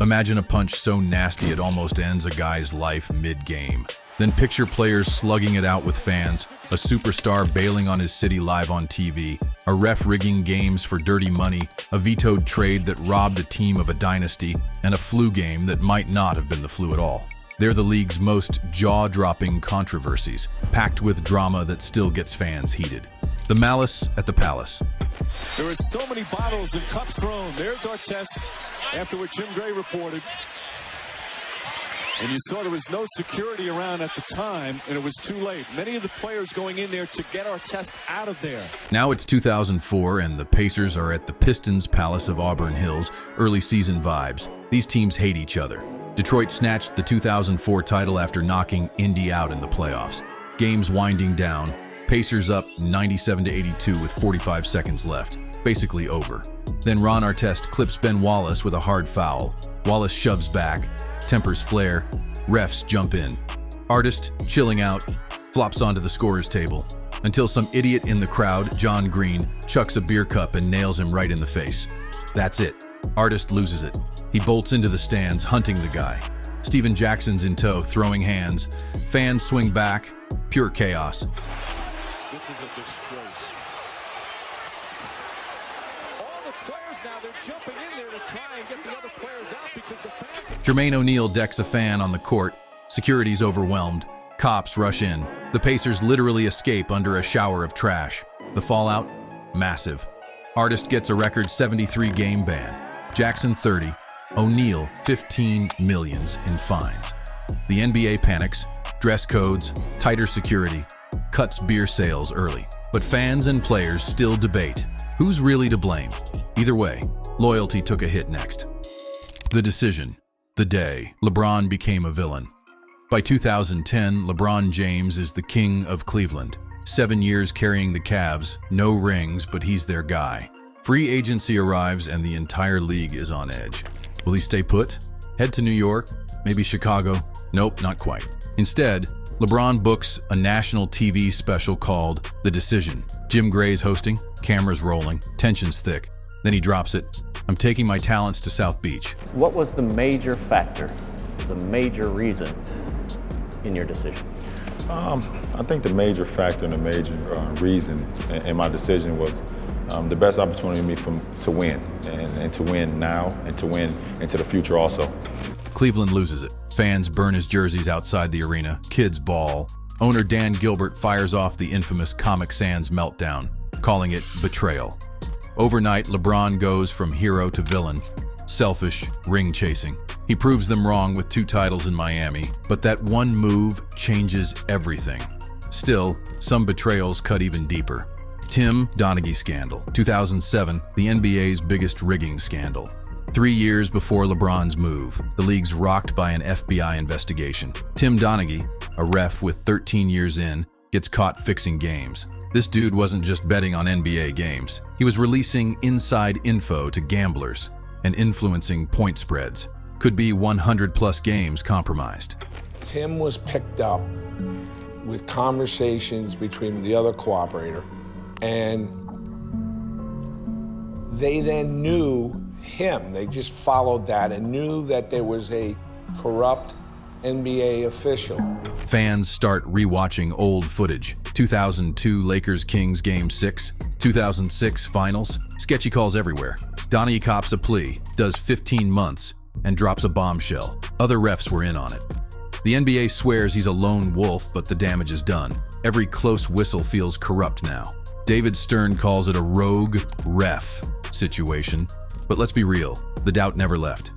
Imagine a punch so nasty it almost ends a guy's life mid-game. Then picture players slugging it out with fans, a superstar bailing on his city live on TV, a ref rigging games for dirty money, a vetoed trade that robbed a team of a dynasty, and a flu game that might not have been the flu at all. They're the league's most jaw-dropping controversies, packed with drama that still gets fans heated. The malice at the palace. There were so many bottles and cups thrown. There's our test after what Jim Gray reported. And you saw there was no security around at the time, and it was too late. Many of the players going in there to get our test out of there. Now it's 2004, and the Pacers are at the Pistons' Palace of Auburn Hills, early season vibes. These teams hate each other. Detroit snatched the 2004 title after knocking Indy out in the playoffs. Games winding down, Pacers up 97-82 with 45 seconds left. Basically over. Then Ron Artest clips Ben Wallace with a hard foul. Wallace shoves back. Tempers flare, refs jump in. Artist, chilling out, flops onto the scorer's table until some idiot in the crowd, John Green, chucks a beer cup and nails him right in the face. That's it. Artist loses it. He bolts into the stands, hunting the guy. Steven Jackson's in tow, throwing hands. Fans swing back. Pure chaos. This is a disgrace. All the players now, they're jumping in there to try and get the other players out because the fans... Jermaine O'Neal decks a fan on the court. Security's overwhelmed. Cops rush in. The Pacers literally escape under a shower of trash. The fallout? Massive. Artist gets a record 73-game ban. Jackson 30. O'Neal 15 millions in fines. The NBA panics. Dress codes, tighter security, cuts beer sales early. But fans and players still debate. Who's really to blame? Either way, loyalty took a hit next. The decision. The day LeBron became a villain. By 2010, LeBron James is the king of Cleveland. 7 years carrying the Cavs, no rings, but he's their guy. Free agency arrives and the entire league is on edge. Will he stay put? Head to New York? Maybe Chicago? Nope, not quite. Instead, LeBron books a national TV special called The Decision. Jim Gray's hosting, cameras rolling, tensions thick. Then he drops it. I'm taking my talents to South Beach. What was the major factor, the major reason in your decision? I think the major factor and the major reason in my decision was the best opportunity for me to win, and to win now, and to win into the future also. Cleveland loses it. Fans burn his jerseys outside the arena. Kids bawl. Owner Dan Gilbert fires off the infamous Comic Sans meltdown, calling it betrayal. Overnight, LeBron goes from hero to villain. Selfish, ring-chasing. He proves them wrong with 2 titles in Miami, but that one move changes everything. Still, some betrayals cut even deeper. Tim Donaghy scandal. 2007, the NBA's biggest rigging scandal. 3 years before LeBron's move, the league's rocked by an FBI investigation. Tim Donaghy, a ref with 13 years in, gets caught fixing games. This dude wasn't just betting on NBA games. He was releasing inside info to gamblers and influencing point spreads. Could be 100-plus games compromised. Tim was picked up with conversations between the other cooperator, and they then knew him. They just followed that and knew that there was a corrupt NBA official. Fans start rewatching old footage. 2002 Lakers-Kings Game 6, 2006 Finals, sketchy calls everywhere. Donaghy cops a plea, does 15 months, and drops a bombshell. Other refs were in on it. The NBA swears he's a lone wolf, but the damage is done. Every close whistle feels corrupt now. David Stern calls it a rogue ref situation, but let's be real, the doubt never left.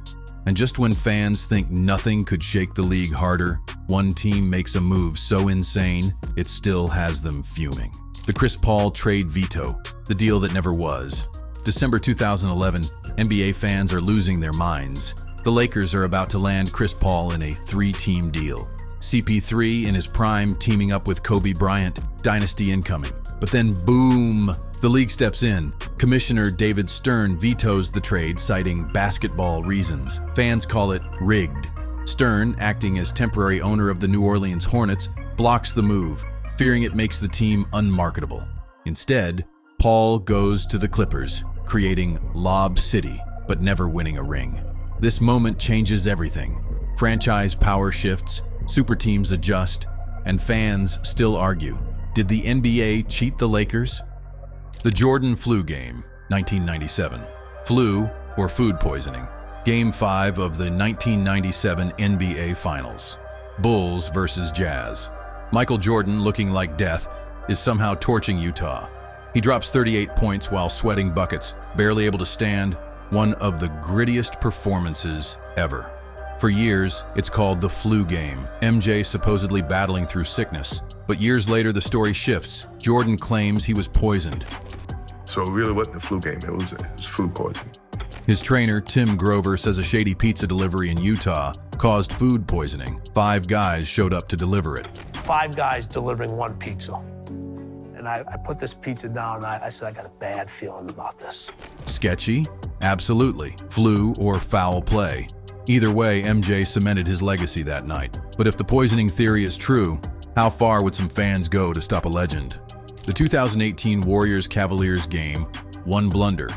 And just when fans think nothing could shake the league harder, one team makes a move so insane, it still has them fuming. The Chris Paul trade veto, the deal that never was. December 2011, NBA fans are losing their minds. The Lakers are about to land Chris Paul in a 3-team deal. CP3 in his prime teaming up with Kobe Bryant, dynasty incoming. But then boom, the league steps in. Commissioner David Stern vetoes the trade, citing basketball reasons. Fans call it rigged. Stern, acting as temporary owner of the New Orleans Hornets, blocks the move, fearing it makes the team unmarketable. Instead, Paul goes to the Clippers, creating Lob City, but never winning a ring. This moment changes everything. Franchise power shifts, super teams adjust, and fans still argue. Did the NBA cheat the Lakers? The Jordan flu game, 1997. Flu, or food poisoning. Game 5 of the 1997 NBA Finals. Bulls versus Jazz. Michael Jordan, looking like death, is somehow torching Utah. He drops 38 points while sweating buckets, barely able to stand. One of the grittiest performances ever. For years, it's called the flu game, MJ supposedly battling through sickness. But years later, the story shifts. Jordan claims he was poisoned. So it really wasn't the flu game, it was food poisoning. His trainer, Tim Grover, says a shady pizza delivery in Utah caused food poisoning. 5 guys showed up to deliver it. 5 guys delivering one pizza. And I put this pizza down and I said, I got a bad feeling about this. Sketchy? Absolutely. Flu or foul play. Either way, MJ cemented his legacy that night. But if the poisoning theory is true, how far would some fans go to stop a legend? The 2018 Warriors-Cavaliers game, one blunder.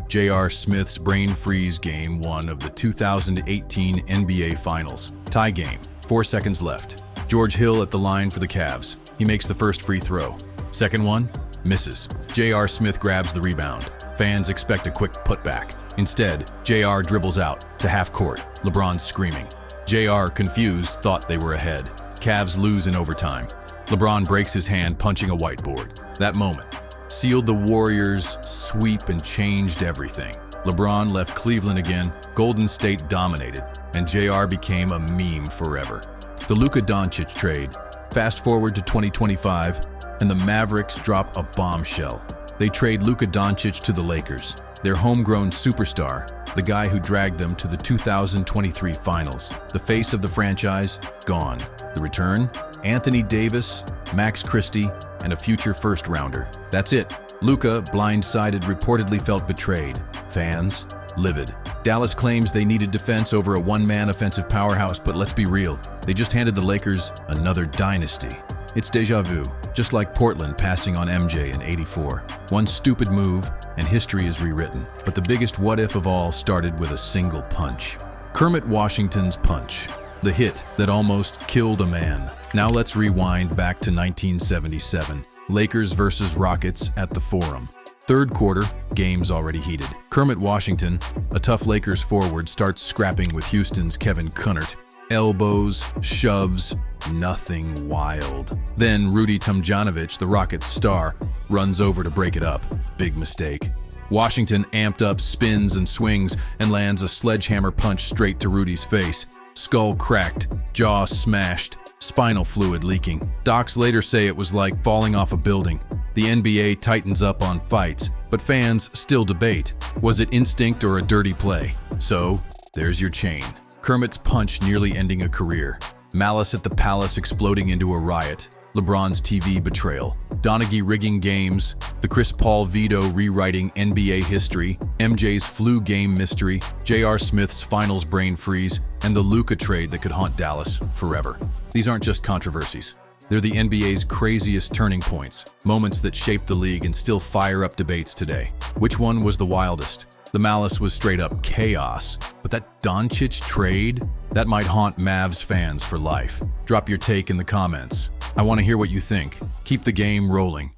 J.R. Smith's brain freeze game 1 of the 2018 NBA Finals. Tie game, 4 seconds left. George Hill at the line for the Cavs. He makes the first free throw. Second one, misses. J.R. Smith grabs the rebound. Fans expect a quick putback. Instead, J.R. dribbles out to half court. LeBron's screaming. J.R., confused, thought they were ahead. Cavs lose in overtime. LeBron breaks his hand punching a whiteboard. That moment sealed the Warriors' sweep and changed everything. LeBron left Cleveland again, Golden State dominated, and JR became a meme forever. The Luka Doncic trade. Fast forward to 2025, and the Mavericks drop a bombshell. They trade Luka Doncic to the Lakers, their homegrown superstar, the guy who dragged them to the 2023 Finals. The face of the franchise, gone. The return? Anthony Davis, Max Christie, and a future first-rounder. That's it. Luka, blindsided, reportedly felt betrayed. Fans, livid. Dallas claims they needed defense over a one-man offensive powerhouse, but let's be real. They just handed the Lakers another dynasty. It's deja vu, just like Portland passing on MJ in '84. One stupid move, and history is rewritten. But the biggest what-if of all started with a single punch. Kermit Washington's punch. The hit that almost killed a man. Now let's rewind back to 1977. Lakers versus Rockets at the Forum. Third quarter, game's already heated. Kermit Washington, a tough Lakers forward, starts scrapping with Houston's Kevin Kunnert. Elbows, shoves, nothing wild. Then Rudy Tomjanovich, the Rockets star, runs over to break it up. Big mistake. Washington, amped up, spins and swings and lands a sledgehammer punch straight to Rudy's face. Skull cracked, jaw smashed, spinal fluid leaking. Docs later say it was like falling off a building. The NBA tightens up on fights, but fans still debate. Was it instinct or a dirty play? So, there's your chain. Kermit's punch nearly ending a career. Malice at the Palace exploding into a riot. LeBron's TV betrayal. Donaghy rigging games. The Chris Paul veto rewriting NBA history. MJ's flu game mystery. J.R. Smith's finals brain freeze. And the Luka trade that could haunt Dallas forever. These aren't just controversies. They're the NBA's craziest turning points. Moments that shaped the league and still fire up debates today. Which one was the wildest? The Malice was straight up chaos. But that Doncic trade? That might haunt Mavs fans for life. Drop your take in the comments. I want to hear what you think. Keep the game rolling.